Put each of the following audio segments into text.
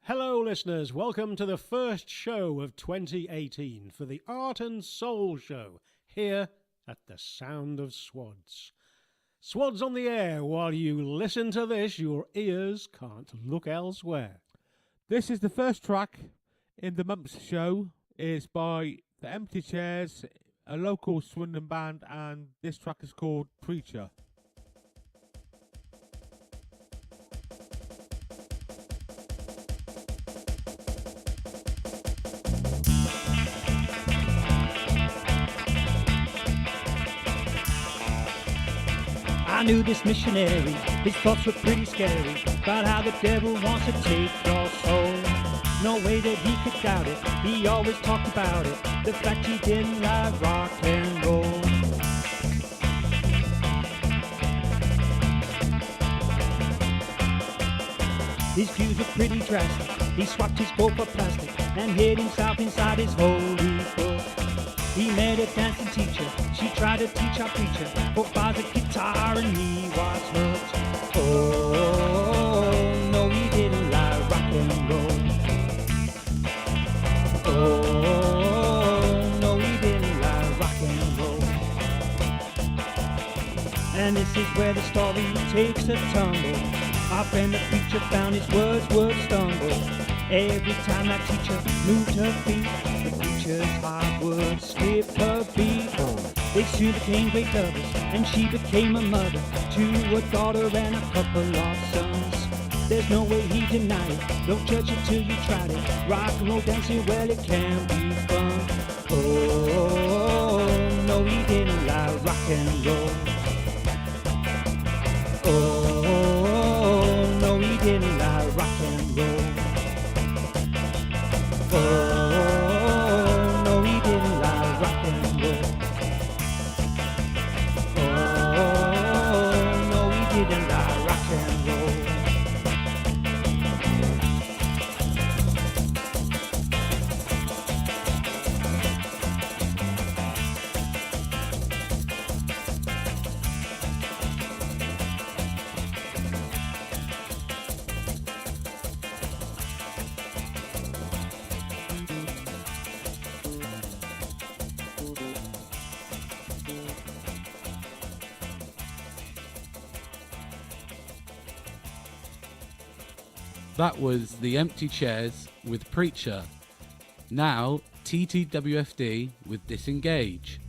Hello, listeners. Welcome to the first show of 2018 for the Art and Soul Show here at the Sound of Swads. Swads on the air. While you listen to this, your ears can't look elsewhere. This is the first track in the month's show. It's by The Empty Chairs, a local Swindon band, and this track is called Preacher. I knew this missionary, his thoughts were pretty scary, about how the devil wants to take your soul. No way that he could doubt it, he always talked about it, the fact he didn't like rock and roll. His views were pretty drastic, he swapped his gold for plastic, and hid himself inside his holy book. He met a dancing teacher, she tried to teach our preacher 4 bars of guitar and he was hooked. Oh, no, he didn't like rock and roll. Oh, no, he didn't like rock and roll. And this is where the story takes a tumble. Our friend the preacher found his words would stumble. Every time that teacher moved her feet, the preacher's heart would skip a beat. They soon became great lovers, and she became a mother to a daughter and a couple of sons. There's no way he denied it, no church until you tried it. Rock and roll dancing, well, it can be fun. Oh, no, he didn't like rock and roll. Oh, no, he didn't like rock and roll. Oh, no, he didn't like rock and roll. Oh, no, he didn't like rock and roll. That was The Empty Chairs with Preacher. Now, TTWFD with Disengage.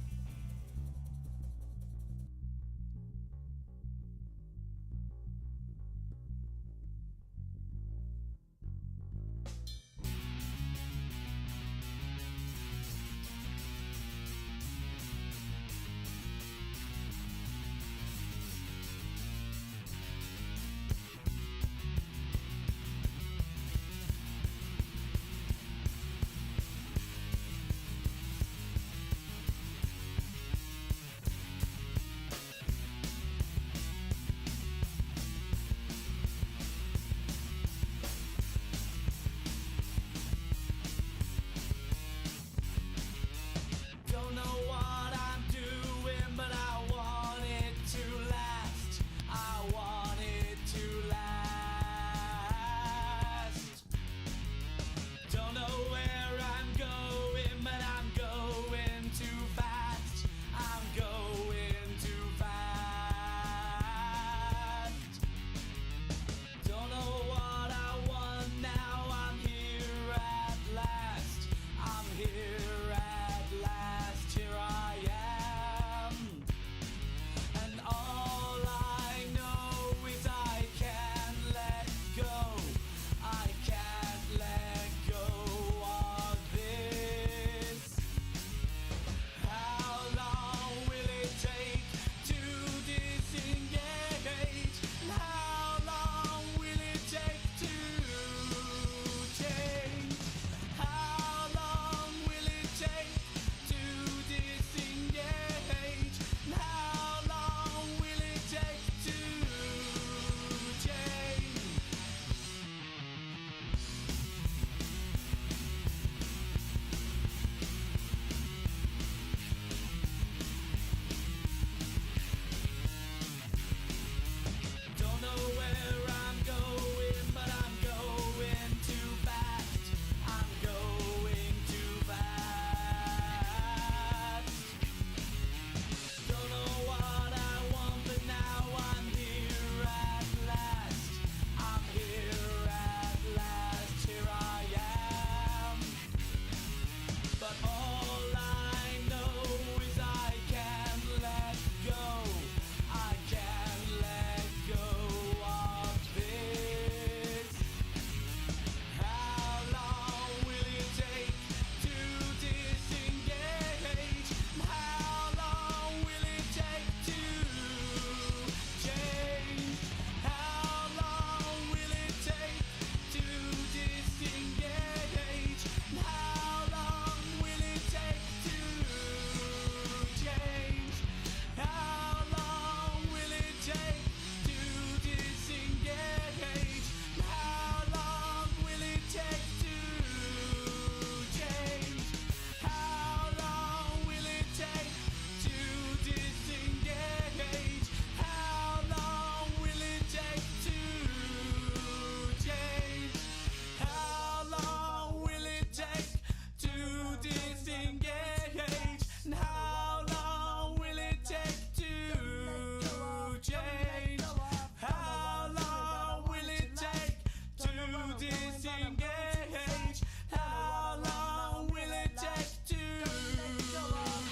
disengage? How long will it take to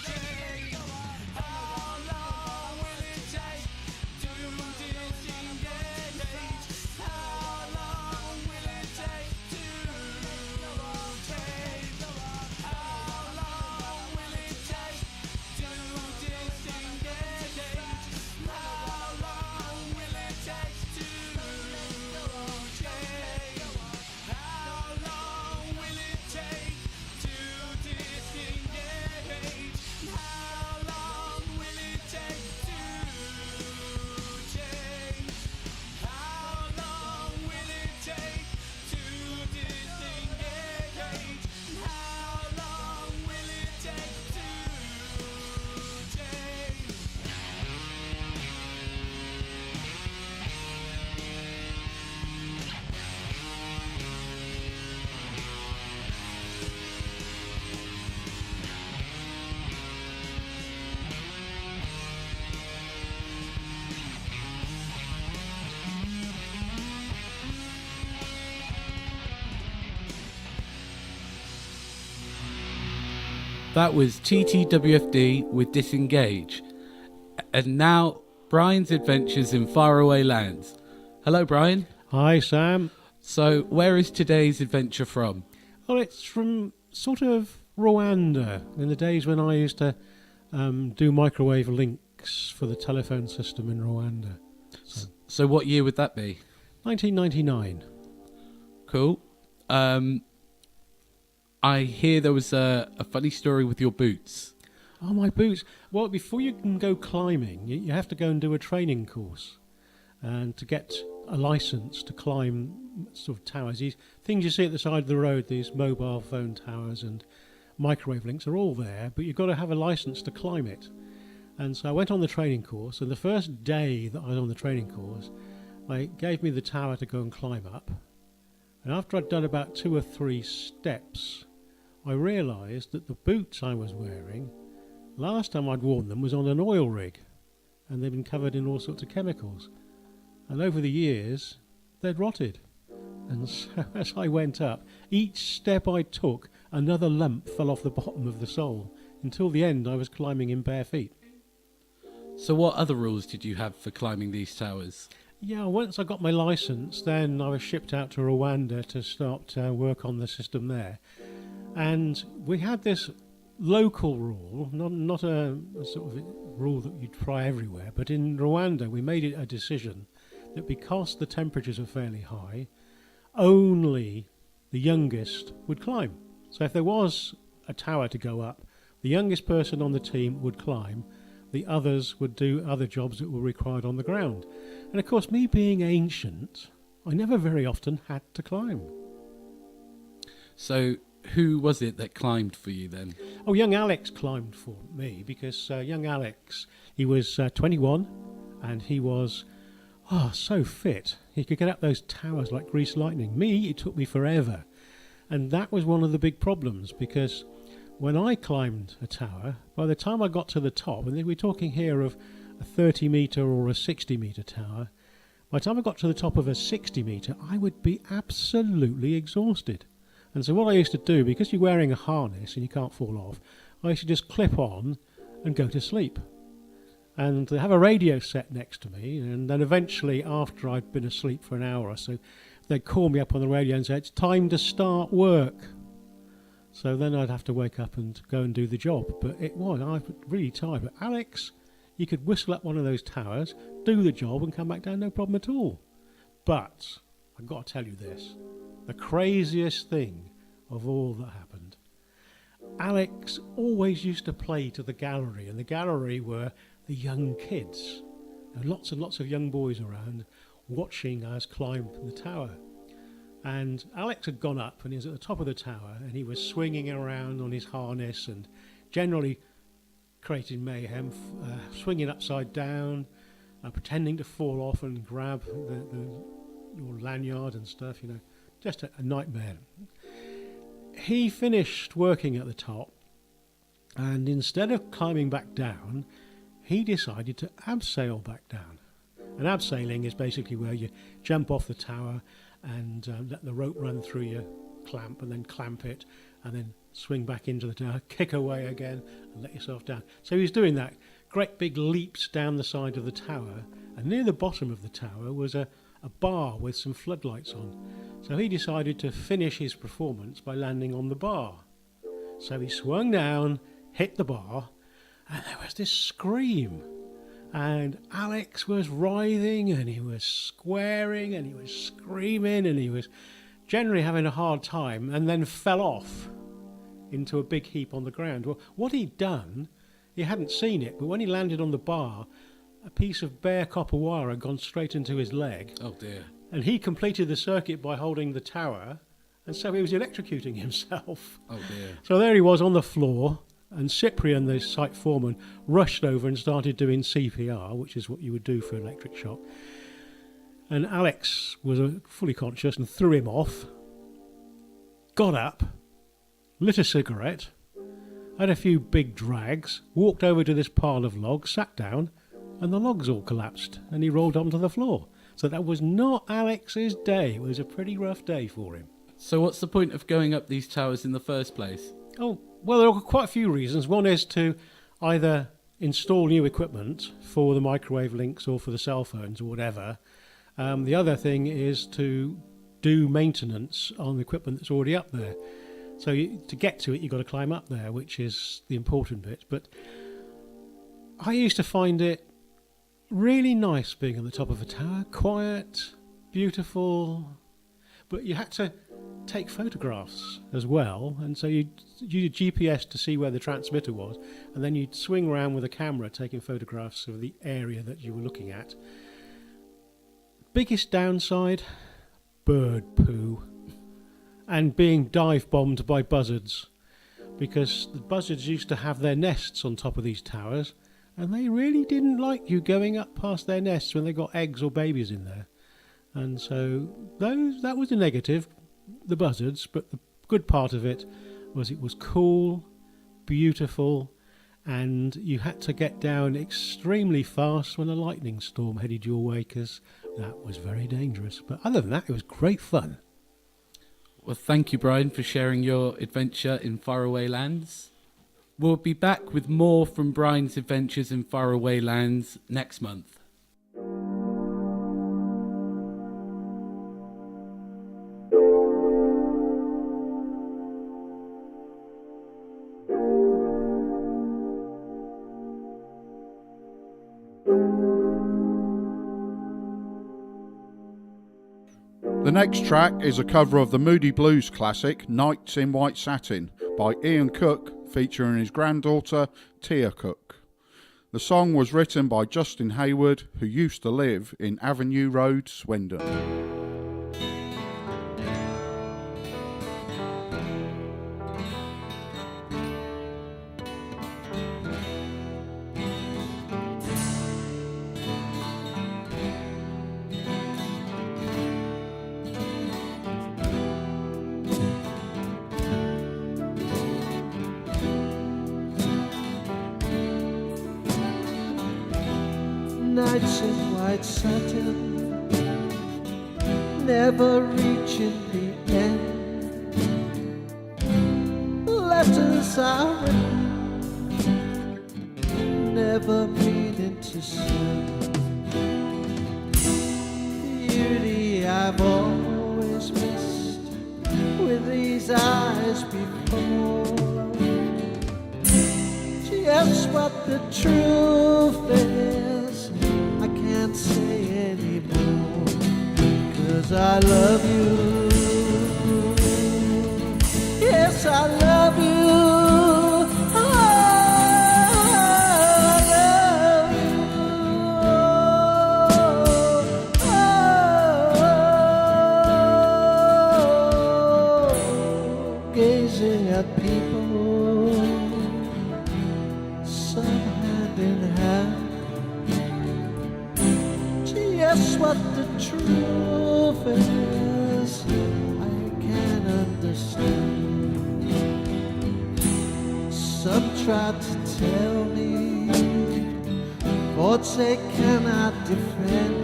change? How long will it take to disengage? How long will it take to change? How long will it take to disengage? How long will it take to change? How long will it take to disengage? How long will it take to change? How long will it take to disengage? How long will it take to change? That was TTWFD with Disengage. And now, Brian's adventures in faraway lands. Hello, Brian. Hi, Sam. So, where is today's adventure from? Well, it's from sort of Rwanda, in the days when I used to do microwave links for the telephone system in Rwanda. So, what year would that be? 1999. Cool. I hear there was a funny story with your boots. Oh, my boots. Well, before you can go climbing, you have to go and do a training course. And to get a license to climb sort of towers, these things you see at the side of the road, these mobile phone towers and microwave links are all there, but you've got to have a license to climb it. And so I went on the training course, and the first day that I was on the training course, they gave me the tower to go and climb up. And after I'd done about 2 or 3 steps, I realised that the boots I was wearing, last time I'd worn them was on an oil rig, and they'd been covered in all sorts of chemicals. And over the years, they'd rotted. And so as I went up, each step I took, another lump fell off the bottom of the sole. Until the end, I was climbing in bare feet. So, what other rules did you have for climbing these towers? Yeah, once I got my licence, then I was shipped out to Rwanda to start work on the system there. And we had this local rule, not a sort of rule that you'd try everywhere, but in Rwanda we made it a decision that because the temperatures are fairly high, only the youngest would climb. So if there was a tower to go up, the youngest person on the team would climb, the others would do other jobs that were required on the ground. And of course, me being ancient, I never very often had to climb. So, who was it that climbed for you then? Oh, young Alex climbed for me because young Alex, he was 21 and he was so fit. He could get up those towers like greased lightning. Me, it took me forever. And that was one of the big problems because when I climbed a tower, by the time I got to the top, and we're talking here of a 30 metre or a 60 metre tower, by the time I got to the top of a 60 metre, I would be absolutely exhausted. And so what I used to do, because you're wearing a harness and you can't fall off, I used to just clip on and go to sleep. And they have a radio set next to me, and then eventually, after I'd been asleep for an hour or so, they'd call me up on the radio and say, "It's time to start work." So then I'd have to wake up and go and do the job. But I was really tired. But Alex, you could whistle up one of those towers, do the job and come back down, no problem at all. But I've got to tell you this. The craziest thing of all that happened. Alex always used to play to the gallery, and the gallery were the young kids. And lots and lots of young boys around watching us climb the tower. And Alex had gone up and he was at the top of the tower and he was swinging around on his harness and generally creating mayhem, swinging upside down, pretending to fall off and grab your lanyard and stuff, just a nightmare. He finished working at the top, and instead of climbing back down, he decided to abseil back down. And abseiling is basically where you jump off the tower and let the rope run through your clamp, and then clamp it, and then swing back into the tower, kick away again, and let yourself down. So he was doing that. Great big leaps down the side of the tower, and near the bottom of the tower was a bar with some floodlights on. So he decided to finish his performance by landing on the bar. So he swung down, hit the bar, and there was this scream. And Alex was writhing, and he was squaring, and he was screaming, and he was generally having a hard time, and then fell off into a big heap on the ground. Well, what he'd done, he hadn't seen it, but when he landed on the bar, a piece of bare copper wire had gone straight into his leg. Oh dear. And he completed the circuit by holding the tower, and so he was electrocuting himself. Oh dear. So there he was on the floor, and Cyprian, the site foreman, rushed over and started doing CPR, which is what you would do for electric shock. And Alex was fully conscious and threw him off, got up, lit a cigarette, had a few big drags, walked over to this pile of logs, sat down, and the logs all collapsed, and he rolled onto the floor. So that was not Alex's day. It was a pretty rough day for him. So what's the point of going up these towers in the first place? Oh, well, there are quite a few reasons. One is to either install new equipment for the microwave links or for the cell phones or whatever. The other thing is to do maintenance on the equipment that's already up there. So to get to it, you've got to climb up there, which is the important bit. But I used to find it really nice being on the top of a tower, quiet, beautiful, but you had to take photographs as well, and so you'd use your GPS to see where the transmitter was, and then you'd swing around with a camera taking photographs of the area that you were looking at. Biggest downside, bird poo, and being dive bombed by buzzards, because the buzzards used to have their nests on top of these towers, and they really didn't like you going up past their nests when they got eggs or babies in there. And so that was a negative, the buzzards, but the good part of it was cool, beautiful, and you had to get down extremely fast when a lightning storm headed your way, because that was very dangerous. But other than that, it was great fun. Well, thank you, Brian, for sharing your adventure in faraway lands. We'll be back with more from Brian's adventures in faraway lands next month. The next track is a cover of the Moody Blues classic Nights in White Satin by Ian Cook, featuring his granddaughter Tia Cook. The song was written by Justin Hayward, who used to live in Avenue Road, Swindon. Nights in white satin, never reaching the end. Letters are written, never meaning to send. Beauty I've always missed with these eyes before. Just what the truth is, I can't say anymore, 'cause I love you. Yes, I love you. I love you. Gazing at people, some hand in hand. Just what the truth is, I can't understand. Some try to tell me thoughts they cannot defend.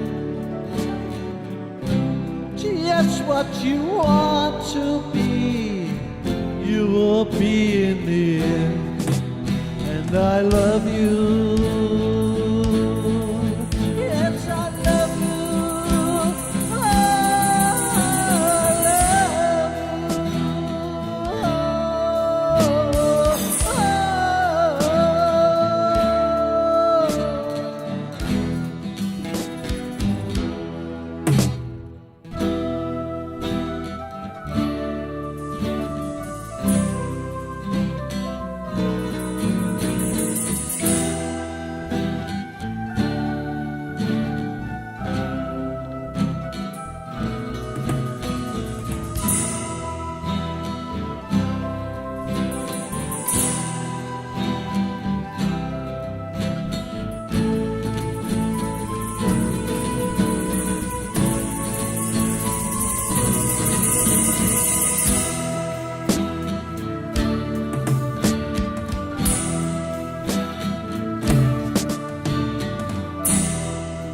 just what you want to be, you will be in the end. And I love you. Yes, I love you. I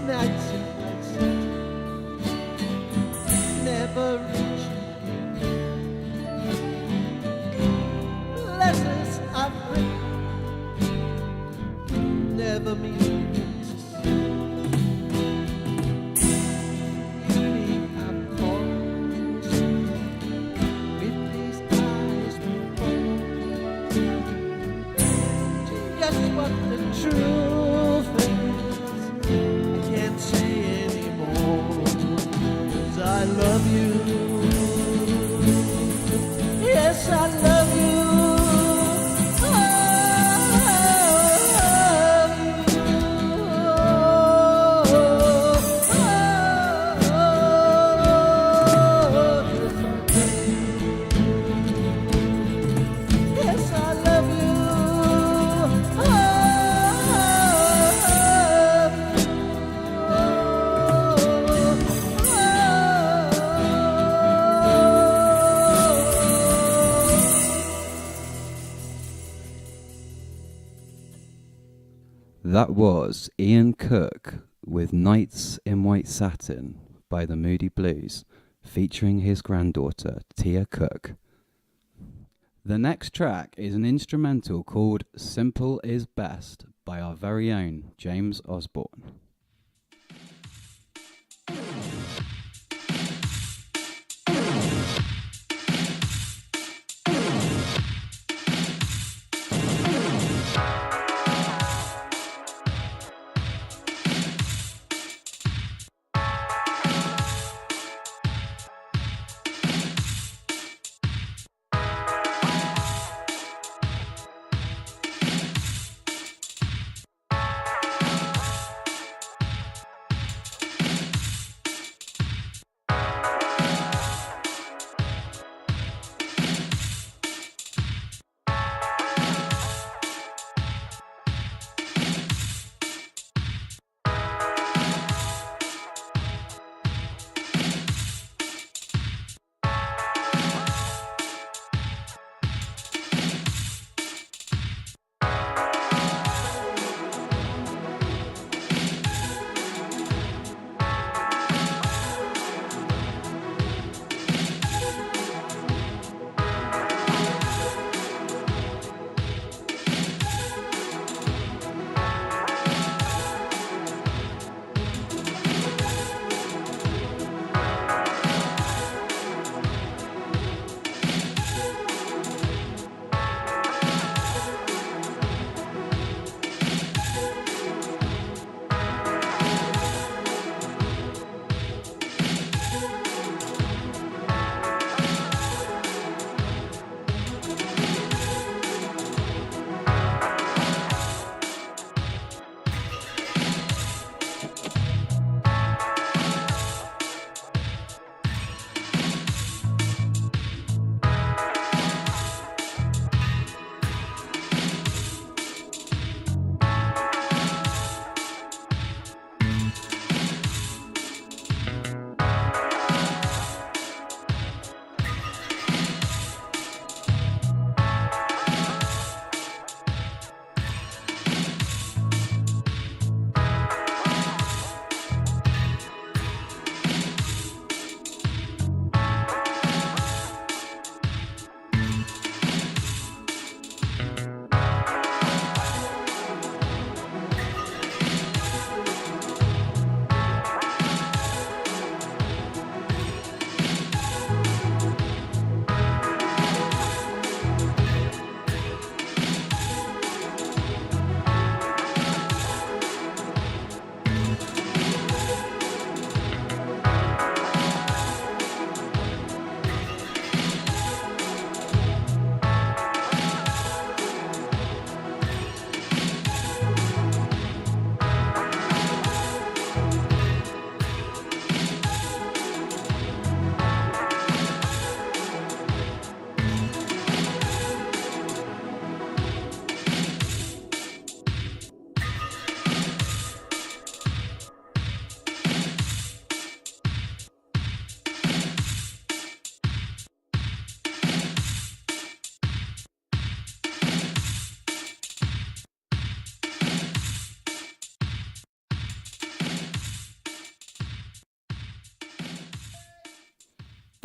nights and nights never reaching. Letters I've written, never meaning to see. You leave I'm falling with these eyes before. Just what the truth is, I can't say anymore, 'cause I love you. Yes, I love you. I love you. Yes, I love you. That was Ian Cook with Nights in White Satin by the Moody Blues, featuring his granddaughter, Tia Cook. The next track is an instrumental called Simple is Best by our very own James Osborne.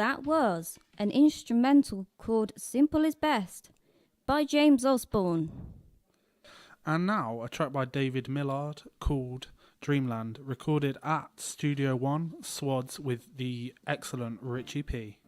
That was an instrumental called Simple is Best by James Osborne. And now a track by David Millard called Dreamland, recorded at Studio One, Swads, with the excellent Richie P.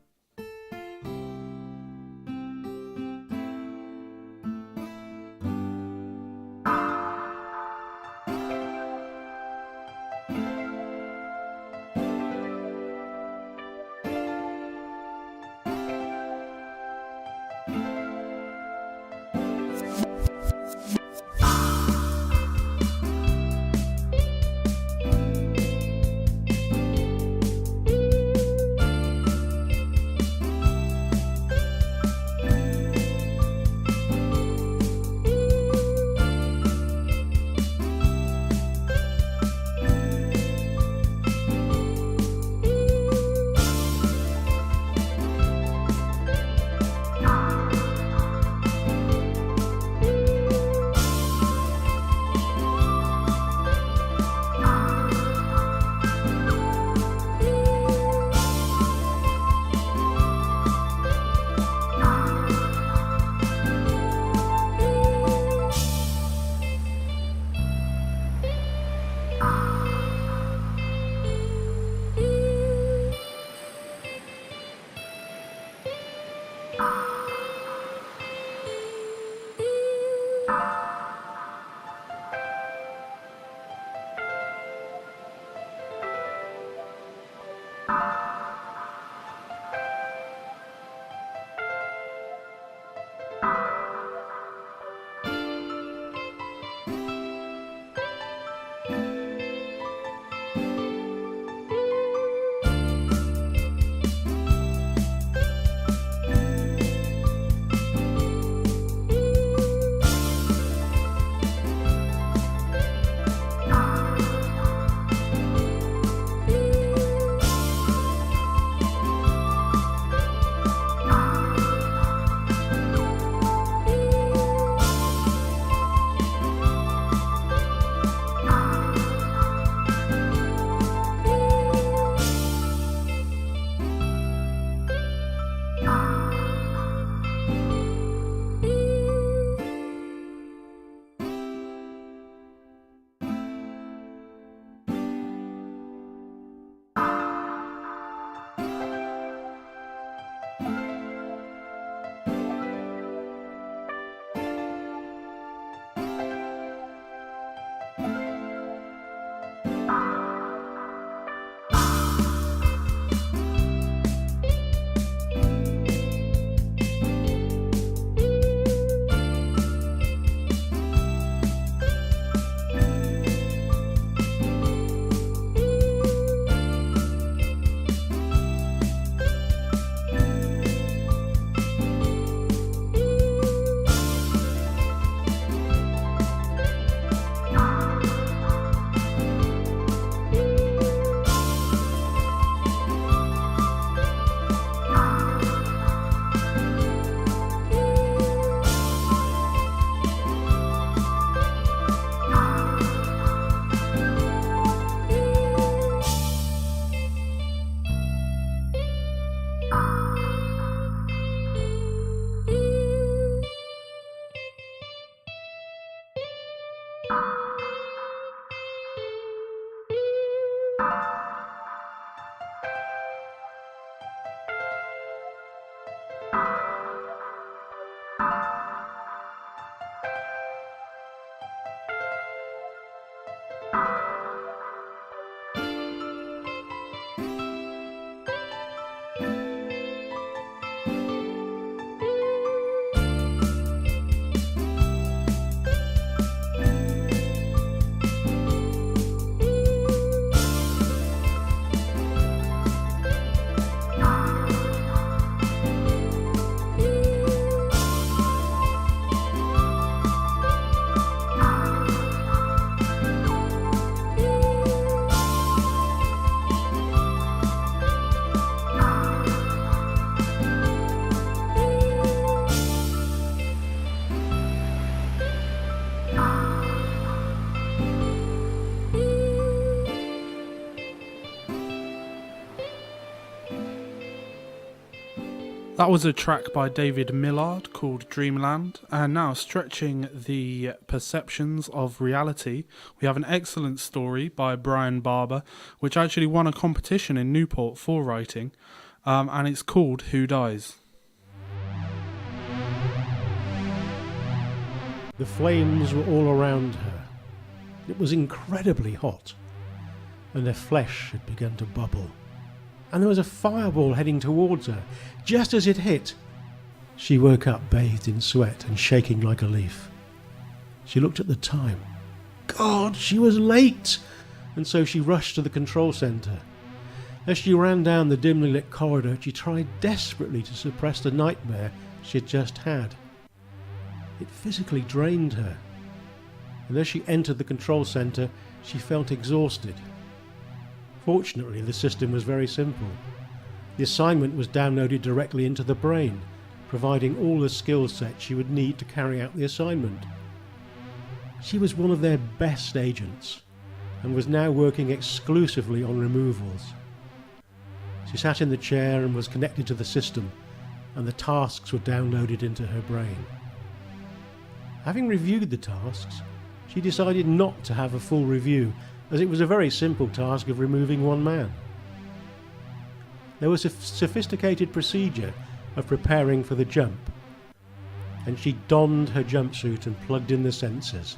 That was a track by David Millard called Dreamland. And now, stretching the perceptions of reality, we have an excellent story by Brian Barber, which actually won a competition in Newport for writing, and it's called Who Dies? The flames were all around her. It was incredibly hot, and her flesh had begun to bubble. And there was a fireball heading towards her. Just as it hit, she woke up bathed in sweat and shaking like a leaf. She looked at the time. God, she was late! And so she rushed to the control centre. As she ran down the dimly lit corridor, she tried desperately to suppress the nightmare she had just had. It physically drained her. And as she entered the control centre, she felt exhausted. Fortunately, the system was very simple. The assignment was downloaded directly into the brain, providing all the skill sets she would need to carry out the assignment. She was one of their best agents, and was now working exclusively on removals. She sat in the chair and was connected to the system, and the tasks were downloaded into her brain. Having reviewed the tasks, she decided not to have a full review, as it was a very simple task of removing one man. There was a sophisticated procedure of preparing for the jump, and she donned her jumpsuit and plugged in the sensors.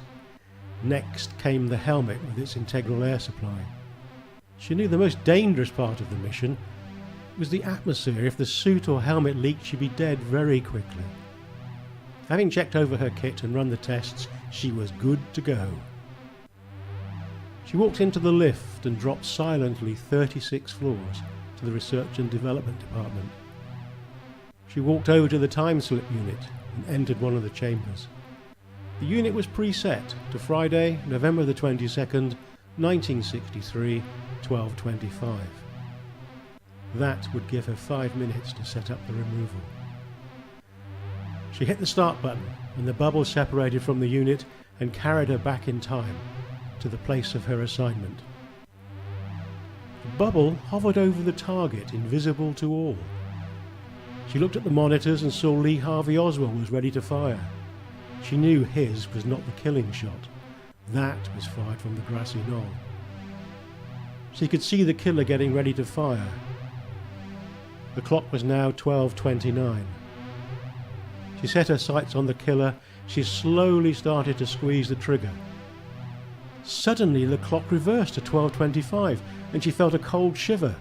Next came the helmet with its integral air supply. She knew the most dangerous part of the mission was the atmosphere. If the suit or helmet leaked, she'd be dead very quickly. Having checked over her kit and run the tests, she was good to go. She walked into the lift and dropped silently 36 floors to the Research and Development Department. She walked over to the time slip unit and entered one of the chambers. The unit was preset to Friday, November the 22nd, 1963, 12:25. That would give her 5 minutes to set up the removal. She hit the start button and the bubble separated from the unit and carried her back in time to the place of her assignment. The bubble hovered over the target, invisible to all. She looked at the monitors and saw Lee Harvey Oswald was ready to fire. She knew his was not the killing shot. That was fired from the grassy knoll. She could see the killer getting ready to fire. The clock was now 12:29. She set her sights on the killer. She slowly started to squeeze the trigger. Suddenly the clock reversed to 12:25 and she felt a cold shiver.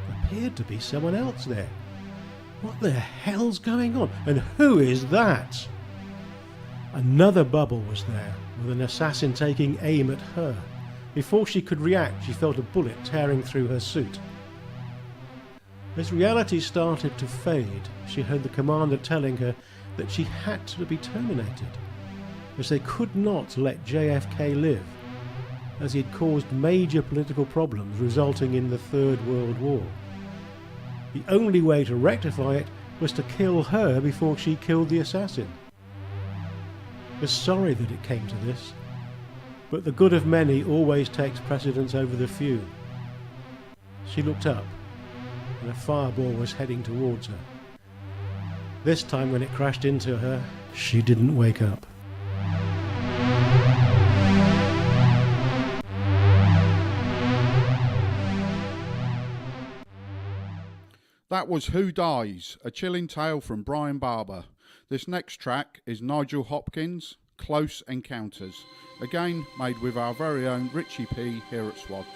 There appeared to be someone else there. What the hell's going on? And who is that? Another bubble was there, with an assassin taking aim at her. Before she could react, she felt a bullet tearing through her suit. As reality started to fade, she heard the commander telling her that she had to be terminated, as they could not let JFK live, as he had caused major political problems resulting in the Third World War. The only way to rectify it was to kill her before she killed the assassin. We're sorry that it came to this, but the good of many always takes precedence over the few. She looked up, and a fireball was heading towards her. This time when it crashed into her, she didn't wake up. That was Who Dies, a chilling tale from Brian Barber. This next track is Nigel Hopkins, Close Encounters, again made with our very own Richie P here at Swads.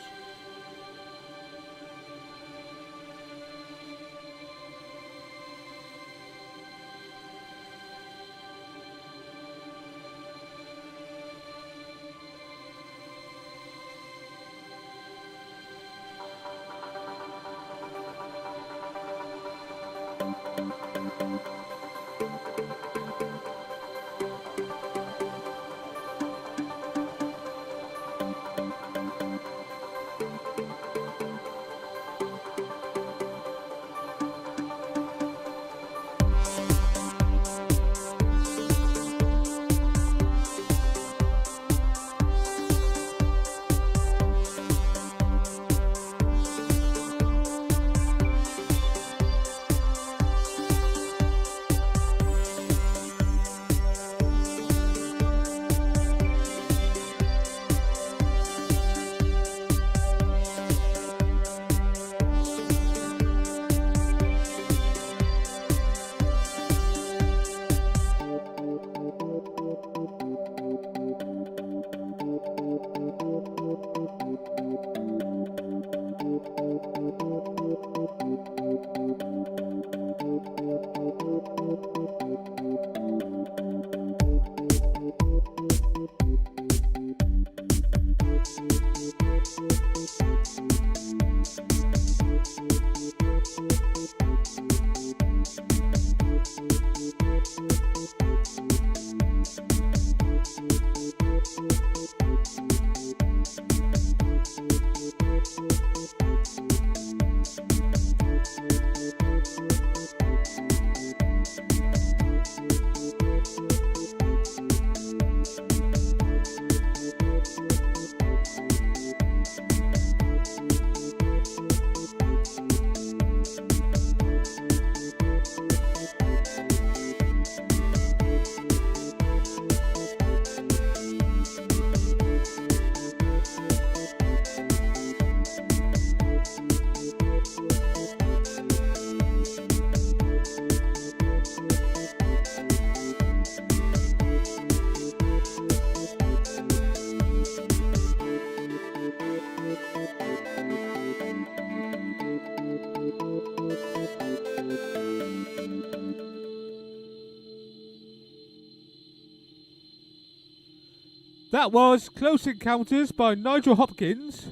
That was Close Encounters by Nigel Hopkins.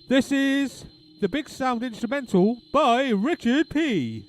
This is the Big Sound Instrumental by Richard P.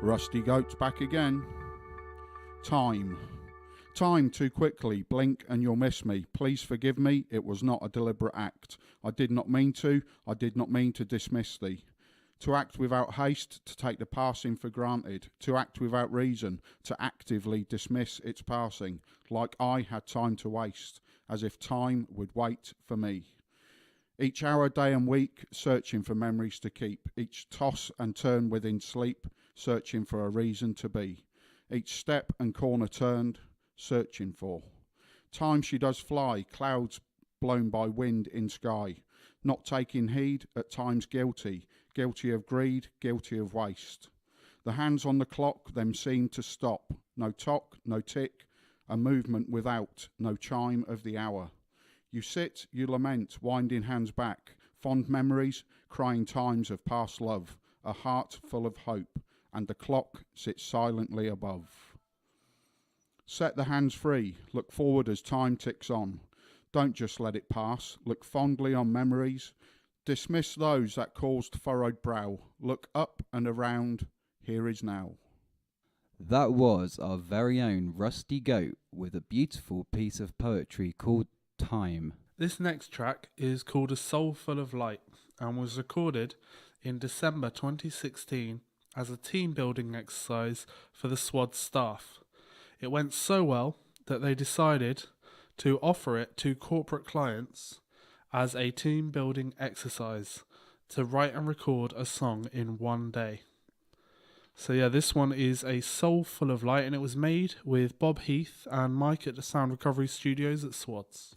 Rusty Goat's back again. Time. Time too quickly, blink and you'll miss me. Please forgive me, it was not a deliberate act. I did not mean to dismiss thee. To act without haste, to take the passing for granted. To act without reason, to actively dismiss its passing, like I had time to waste, as if time would wait for me. Each hour, day and week, searching for memories to keep. Each toss and turn within sleep, searching for a reason to be. Each step and corner turned, searching for. Time she does fly, clouds blown by wind in sky. Not taking heed, at times guilty, guilty of greed, guilty of waste. The hands on the clock, them seem to stop. No tock, no tick, a movement without, no chime of the hour. You sit, you lament, winding hands back, fond memories, crying times of past love, a heart full of hope, and the clock sits silently above. Set the hands free, look forward as time ticks on. Don't just let it pass, look fondly on memories. Dismiss those that caused furrowed brow. Look up and around, here is now. That was our very own Rusty Goat with a beautiful piece of poetry called Time. This next track is called A Soul Full of Light and was recorded in December 2016 as a team building exercise for the SWAD staff. It went so well that they decided to offer it to corporate clients as a team building exercise to write and record a song in one day. So yeah, this one is A Soul Full of Light, and it was made with Bob Heath and Mike at the Sound Recovery Studios at SWADS.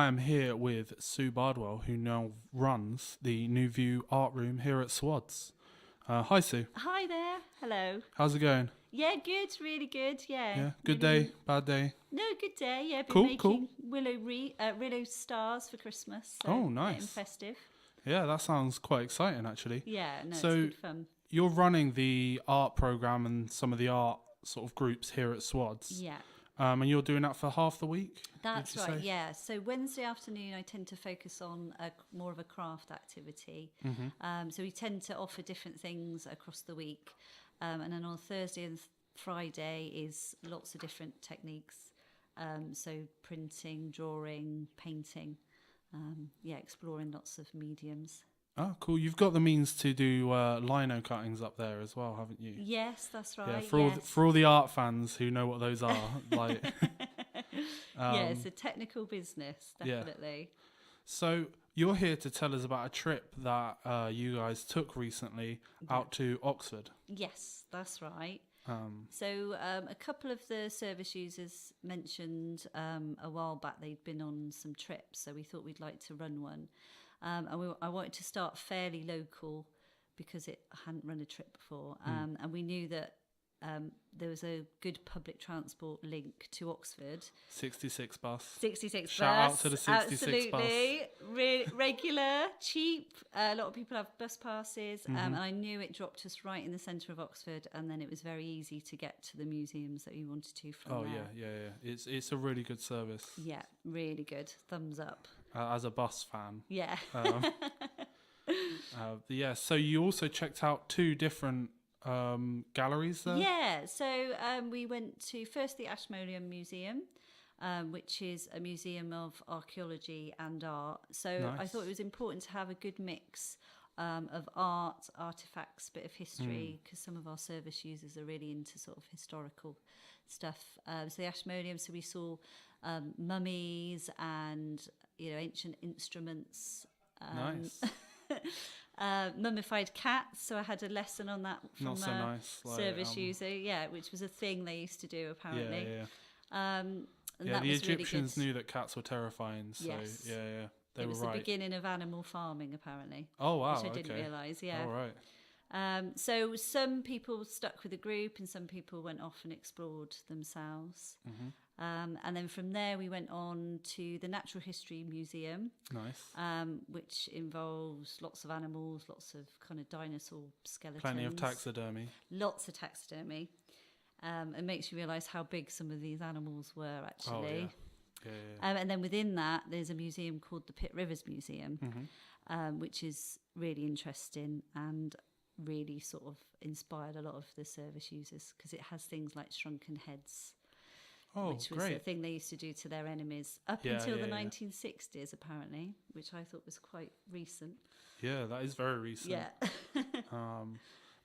I am here with Sue Bardwell, who now runs the New View Art Room here at Swads. Hi, Sue. Hi there. Hello. How's it going? Yeah, good. Really good. Yeah. Yeah. Good really- day, bad day? No, good day. Yeah, been Cool, making cool. willow stars for Christmas. So Oh, nice. getting festive. Yeah, that sounds quite exciting, actually. Yeah, no, So, it's good fun. You're running the art program and some of the art sort of groups here at Swads. Yeah. And you're doing that for half the week? That's would you right, say? yeah. So Wednesday afternoon, I tend to focus on more of a craft activity. So we tend to offer different things across the week. And then on Thursday and Friday is lots of different techniques. So printing, drawing, painting. Exploring lots of mediums. Oh, cool. You've got the means to do lino cuttings up there as well, haven't you? Yes, that's right. Yeah, yes. for all the art fans who know what those are, like yeah, it's a technical business, definitely. Yeah. So you're here to tell us about a trip that you guys took recently out to Oxford. Yes, that's right. So a couple of the service users mentioned a while back they'd been on some trips, so we thought we'd like to run one. I wanted to start fairly local because I hadn't run a trip before. And we knew that there was a good public transport link to Oxford. 66 bus. 66 Shout bus. out to the 66 bus. Absolutely. Regular, cheap. A lot of people have bus passes. And I knew it dropped us right in the centre of Oxford. And then it was very easy to get to the museums that we wanted to from there. Yeah. It's a really good service. Yeah, really good. Thumbs up. As a bus fan. Yeah. So you also checked out 2 different galleries there? Yeah, so we went to first the Ashmolean Museum, which is a museum of archaeology and art. So Nice. I thought it was important to have a good mix of art, artifacts, bit of history, because some of our service users are really into sort of historical stuff. So the Ashmolean, so we saw mummies and ancient instruments. Nice. Mummified cats, so I had a lesson on that from Not so nice. Like, service user, which was a thing they used to do apparently. And Yeah, that the was really Egyptians good. knew that cats were terrifying, so Yes. they It were was right. the beginning of animal farming apparently. Oh wow, which I didn't realise. Yeah. All right. So some people stuck with the group, and some people went off and explored themselves. And then from there, we went on to the Natural History Museum. Nice. Which involves lots of animals, lots of kind of dinosaur skeletons. Plenty of taxidermy. Lots of taxidermy. It makes you realise how big some of these animals were actually. Oh, yeah. And then within that, there's a museum called the Pitt Rivers Museum, which is really interesting and really sort of inspired a lot of the service users because it has things like shrunken heads. Oh, which was great. a thing they used to do to their enemies up Yeah, until yeah, the yeah. 1960s, apparently, which I thought was quite recent. Yeah, that is very recent. Yeah.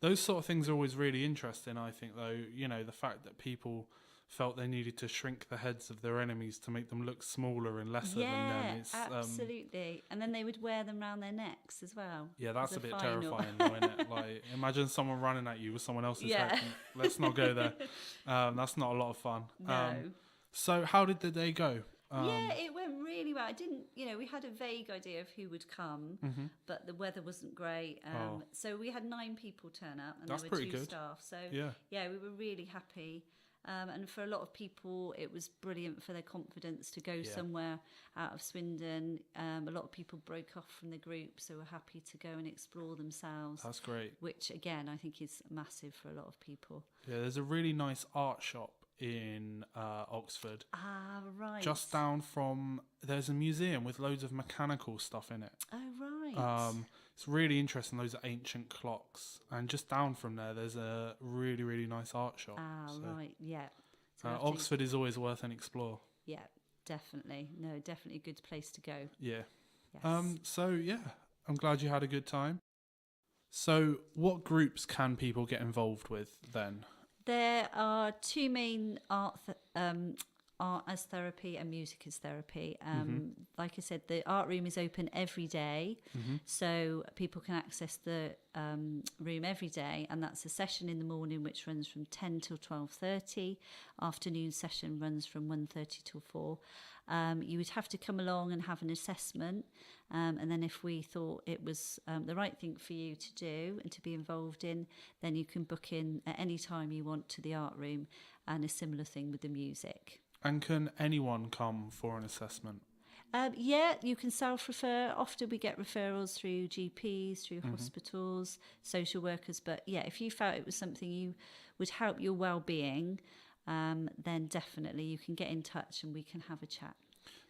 Those sort of things are always really interesting, I think, though. The fact that people felt they needed to shrink the heads of their enemies to make them look smaller and lesser than them. It's, absolutely. And then they would wear them around their necks as well. Yeah, that's as a bit final. terrifying, though, isn't it? Like, imagine someone running at you with someone else's Yeah. head. Let's not go there. That's not a lot of fun. No. So how did the day go? Yeah, it went really well. I didn't, we had a vague idea of who would come, but the weather wasn't great. So we had 9 people turn up, and That's there were pretty 2 good. staff. So Yeah. we were really happy. And for a lot of people, it was brilliant for their confidence to go somewhere out of Swindon. A lot of people broke off from the group, so were happy to go and explore themselves. That's great. Which, again, I think is massive for a lot of people. Yeah, there's a really nice art shop in Oxford. Ah, right. Just down from, there's a museum with loads of mechanical stuff in it. Oh, right. It's really interesting, those are ancient clocks. And just down from there, there's a really, really nice art shop. Ah, So, right, yeah. So Oxford is always worth an explore. Yeah, definitely. No, definitely a good place to go. Yeah. Yes. So, yeah, I'm glad you had a good time. So, what groups can people get involved with then? There are 2 main art art as therapy and music as therapy. Like I said, the art room is open every day, so people can access the room every day, and that's a session in the morning which runs from 10 till 12:30. Afternoon session runs from 1:30 till 4. You would have to come along and have an assessment, and then if we thought it was the right thing for you to do and to be involved in, then you can book in at any time you want to the art room, and a similar thing with the music. And can anyone come for an assessment? Yeah, you can self-refer. Often we get referrals through GPs, through hospitals, social workers. But yeah, if you felt it was something you would help your well-being, then definitely you can get in touch and we can have a chat.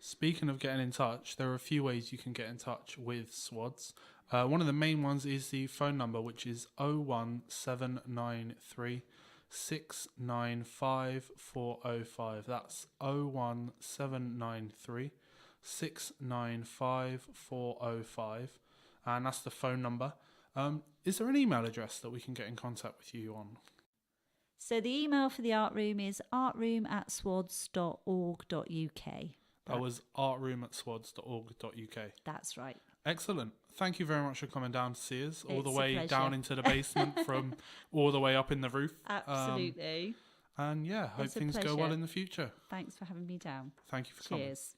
Speaking of getting in touch, there are a few ways you can get in touch with SWODS. One of the main ones is the phone number, which is 01793 695 405. That's 01793 695 405, and that's the phone number. Is there an email address that we can get in contact with you on? So the email for the art room is artroom@swods.org.uk. That was artroom@swods.org.uk. That's right. Excellent. Thank you very much for coming down to see us, all the It's a way pleasure. down into the basement from all the way up in the roof. Absolutely. And yeah, hope It's a things go well pleasure. in the future. Thanks for having me down. Thank you for coming. Cheers.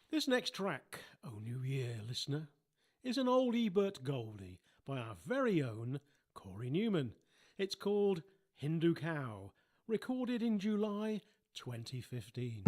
This next track, Oh New Year, listener, is an oldie but goldie by our very own Corey Newman. It's called Hindu Cow, recorded in July 2015.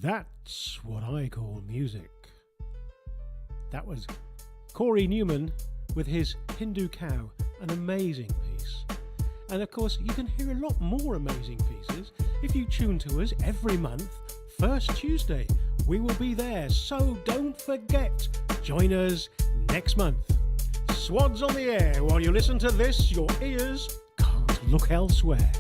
That's what I call music. That was Corey Newman with his Hindu Cow, an amazing piece. And of course, you can hear a lot more amazing pieces if you tune to us every month, first Tuesday. We will be there, so don't forget, join us next month. Swads on the air. While you listen to this, your ears can't look elsewhere.